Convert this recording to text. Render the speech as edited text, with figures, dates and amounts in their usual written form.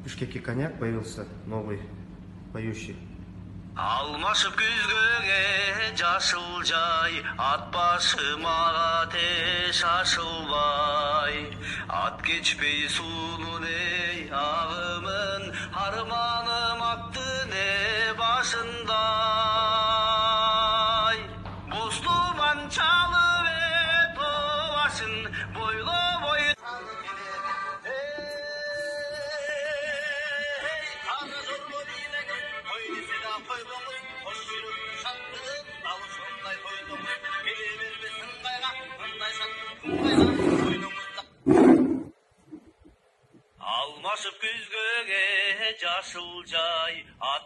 Бишкекке коньяк появился новый поющий. Алмашып күзгөге жашыл жай, ат башыма те шашылбай. Ат кечпей суунун эй агымын, арманым акты не башындай. Бостуман чалып тоо башын, бойлобой Алмашып күзгөге жашыл жай, ат